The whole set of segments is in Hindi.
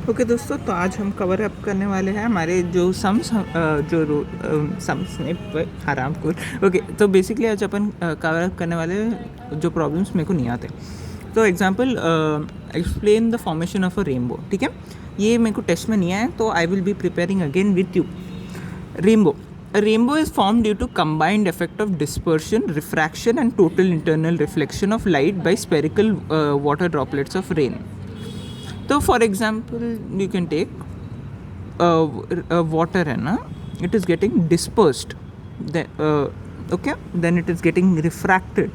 ओके दोस्तों, तो आज हम कवर अप करने वाले हैं हमारे जो सम्स सम्स में हरामखोर। ओके, तो बेसिकली आज अपन कवर अप करने वाले हैं जो प्रॉब्लम्स मेरे को नहीं आते। तो example explain the formation of a rainbow. ठीक है, ये मेरे को टेस्ट में नहीं आया, तो I will be preparing again with you. Rainbow. A rainbow is formed due to combined effect of dispersion, refraction and total internal reflection of light by spherical water droplets of rain. तो for example you can take water है ना, it is getting dispersed, okay, then it is getting refracted,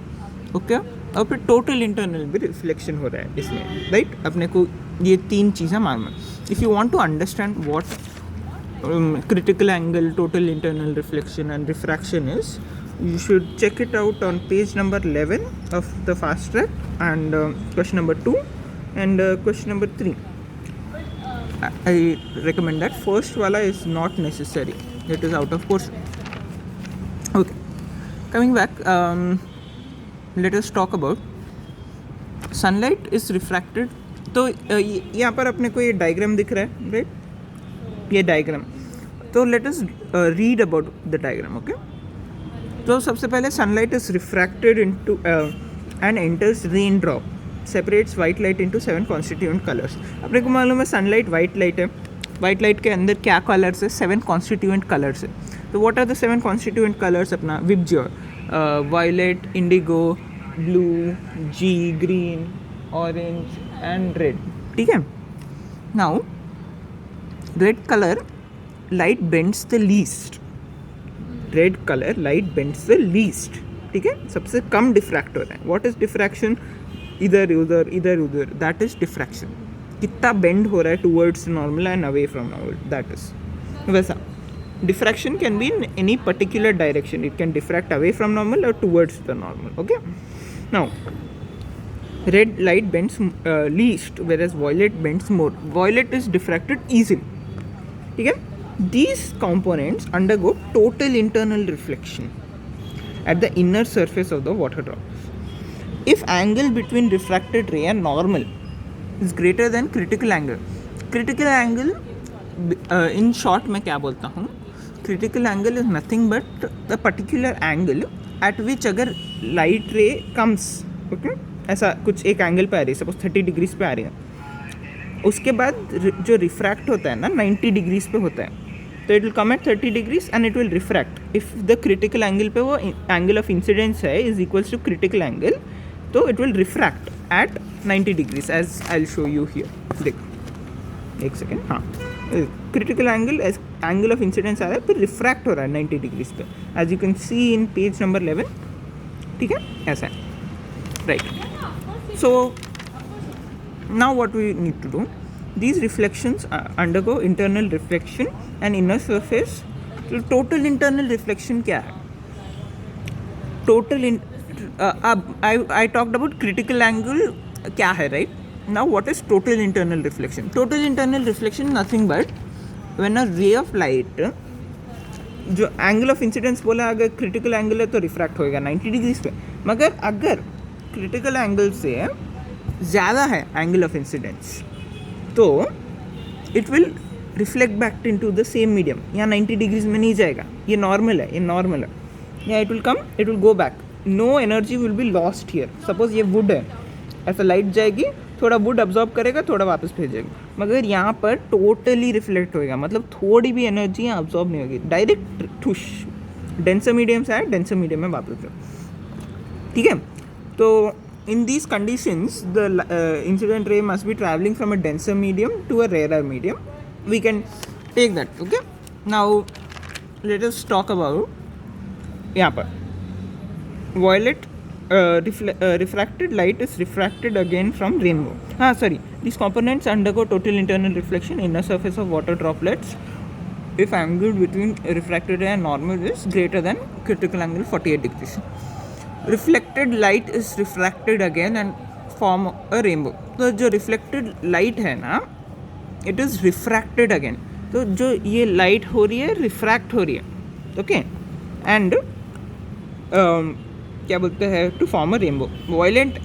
okay, और फिर टोटल इंटरनल भी रिफ्लेक्शन हो रहा है इसमें, राइट? अपने को ये तीन चीज़ें मालूम है. If you want to understand what critical angle, total internal reflection and refraction is, you should check it out on page number 11 of the fast track, and question number 2 and question number 3. I recommend that. First wala is not necessary, it is out of portion. Okay, coming back, let us talk about sunlight is refracted. तो यहाँ पर अपने को ये डायग्राम दिख रहा है, राइट? ये डायग्राम, तो let us read about the diagram. Okay, तो सबसे पहले sunlight is refracted into and enters rain drop, separates white light into 7 constituent colours. अपने को मालूम है सनलाइट वाइट लाइट है. वाइट लाइट के अंदर क्या कलर्स है? 7 कॉन्स्टिट्यूएंट कलर्स है. तो what are the 7 constituent colours? अपना VIBGYOR, violet, indigo, blue, G, green, orange and red. ठीक है, now red color light bends the least. red color light bends the least. ठीक है, सबसे कम डिफ्रैक्ट हो रहा है. What is diffraction? इधर उधर इधर उधर, दैट इज डिफ्रैक्शन. कितना बेंड हो रहा है towards normal and away from normal, that is. वैसा diffraction can be in any particular direction. It can diffract away from normal और towards the normal. Okay, now red light bends least whereas violet bends more. Violet is diffracted easily. ठीक है, these components undergo total internal reflection at the inner surface of the water drops. If angle between refracted ray and normal is greater than critical angle in short मैं क्या बोलता हूँ, critical angle is nothing but the particular angle at which अगर light ray comes, okay, ऐसा कुछ एक एंगल पे आ रही है, सपोज 30 डिग्रीज पे आ रही है, उसके बाद जो रिफ्रैक्ट होता है ना 90 डिग्रीज पे होता है, तो it will come at 30 degrees and it will refract. If the critical angle पे वो एंगल ऑफ इंसिडेंस है is equals to critical angle, तो it will refract at 90 degrees as I will show you here. देख एक सेकेंड. हाँ, क्रिटिकल एंगल ऑफ इंसिडेंस आ रहा है, फिर रिफ्रैक्ट हो रहा है 90 डिग्रीज पे, as you can see in page number 11. ठीक है, ऐसा है, right? So now what we need to do, these reflections undergo internal reflection and inner surface. So total internal reflection क्या है? I talked about critical angle क्या है, right? Now what is total internal reflection? Total internal reflection nothing but when a ray of light, जो एंगल ऑफ इंसिडेंस बोला, अगर क्रिटिकल एंगल है तो रिफ्रैक्ट होएगा 90 डिग्रीज पे, मगर अगर क्रिटिकल एंगल से ज़्यादा है एंगल ऑफ इंसिडेंस, तो it will reflect back into the same medium. यहाँ 90 डिग्रीज में नहीं जाएगा, ये नॉर्मल है, यहाँ it will come, it will go back. No energy will be lost here. Suppose ये वुड है, ऐसा लाइट जाएगी, थोड़ा वुड अब्जॉर्ब करेगा, थोड़ा वापस भेजेगा, मगर यहाँ पर टोटली रिफ्लेक्ट होएगा, मतलब थोड़ी भी एनर्जी यहाँ अब्जॉर्ब नहीं होगी, डायरेक्ट ठुश. डेंसर मीडियम से आया, डेंसर मीडियम में वापस जाओ. ठीक है, तो in these conditions the incident ray must be traveling from a denser medium to a rarer medium. We can take that. Okay, now let us talk about यहाँ पर violet refracted light is refracted again from rainbow. These components undergo total internal reflection inner surface of water droplets if angle between refracted ray and normal is greater than critical angle 48 degrees. Reflected light is refracted again and form a rainbow. तो जो रिफ्लेक्टेड लाइट है ना, इट इज़ रिफ्रैक्टेड अगेन. तो जो ये लाइट हो रही है रिफ्रैक्ट हो रही है, ओके, एंड क्या बोलते हैं, to form a rainbow. Violet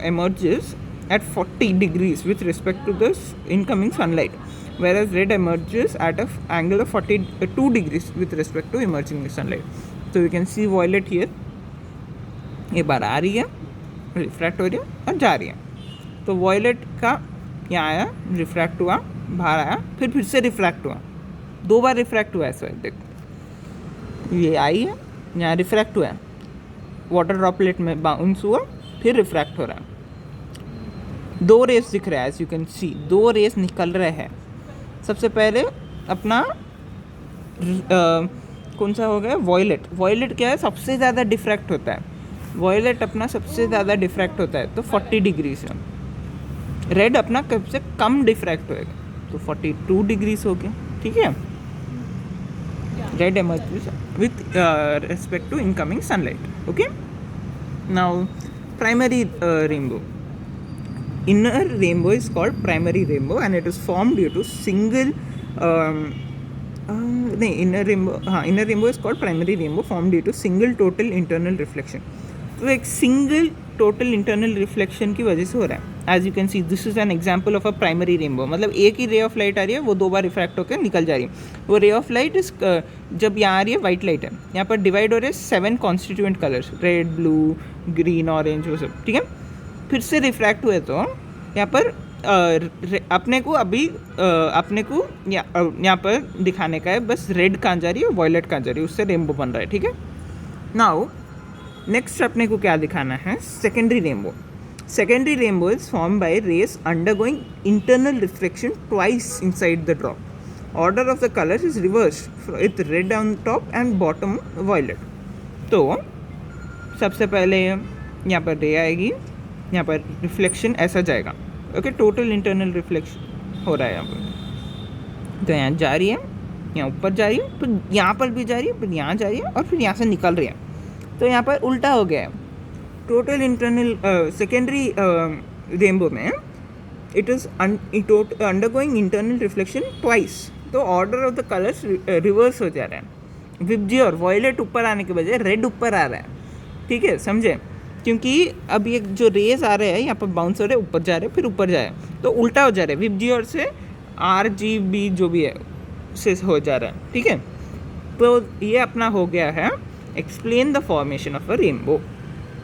emerges at 40 degrees with respect to the incoming sunlight, whereas red emerges at an angle of 42 degrees with respect to emerging sunlight. So you can see violet here, ये बार आ रही है, रिफ्रैक्ट हो रही है और जा रही है. तो वॉयलेट का यहाँ आया, रिफ्रैक्ट हुआ, बाहर आया, फिर से रिफ्रैक्ट हुआ, 2 बार रिफ्रैक्ट हुआ है. सो देखो ये आई है, यहाँ रिफ्रैक्ट हुआ है, वाटर ड्रॉपलेट में बाउंस हुआ, फिर रिफ्रैक्ट हो रहा है. 2 रेस दिख रहा है, as you can see 2 rays निकल रहे हैं. सबसे पहले अपना कौन सा हो गया, वॉयलेट. वॉयलेट क्या है, सबसे ज़्यादा डिफ्रैक्ट होता है. वॉयलेट अपना सबसे ज़्यादा डिफ्रैक्ट होता है तो 40 डिग्री से. रेड अपना कब से कम डिफ्रैक्ट होएगा तो 42 डिग्रीज हो गया. ठीक है, red emerges with respect to incoming sunlight. Okay, now primary rainbow. Inner rainbow is called primary rainbow and it is formed due to single inner rainbow is called primary rainbow formed due to single total internal reflection. तो एक सिंगल टोटल इंटरनल रिफ्लेक्शन की वजह से हो रहा है. As you can see this is an example of a primary rainbow. मतलब एक ही रे ऑफ लाइट आ रही है, वो 2 बार रिफ्रैक्ट होकर निकल जा रही है. वो रे ऑफ लाइट इस जब यहाँ आ रही है वाइट लाइट है, यहाँ पर डिवाइड हो रहे हैं 7 constituent colours, red, blue, green, orange, वो सब. ठीक है, फिर से रिफ्रैक्ट हुए तो यहाँ पर अपने को यहाँ पर दिखाने का है बस रेड कहाँ जा रही है, वॉयलेट कहाँ जा रही है, उससे रेनबो बन रहा है. ठीक है, नाउ नेक्स्ट अपने को क्या दिखाना है, secondary rainbow. Secondary rainbow is form by rays undergoing internal reflection twice inside the drop. Order of the colours is reverse with red on top and bottom violet. तो सबसे पहले यहाँ पर रे आएगी, यहाँ पर रिफ्लेक्शन ऐसा जाएगा. ओके, टोटल इंटरनल रिफ्लेक्शन हो रहा है यहाँ पर. तो यहाँ जा रही है, यहाँ ऊपर जा रही है, फिर यहाँ पर भी जा रही है, फिर यहाँ जा रही है और फिर यहाँ से निकल रही है. तो यहाँ पर उल्टा हो गया है. टोटल इंटरनल सेकेंडरी रेनबो में it is undergoing internal reflection twice. तो order of the colours reverse हो जा रहा है. विब्जियोर वॉयलेट ऊपर आने के बजाय रेड ऊपर आ रहा है. ठीक है, समझे, क्योंकि अब ये जो रेज आ रहे हैं यहाँ पर बाउंस हो रहे हैं, ऊपर जा रहे हैं, फिर ऊपर जा रहे हैं, तो उल्टा हो जा रहा है. विब्जियोर से RGB जो भी है से हो जा रहा है. ठीक है, तो ये अपना हो गया है explain the formation of a rainbow.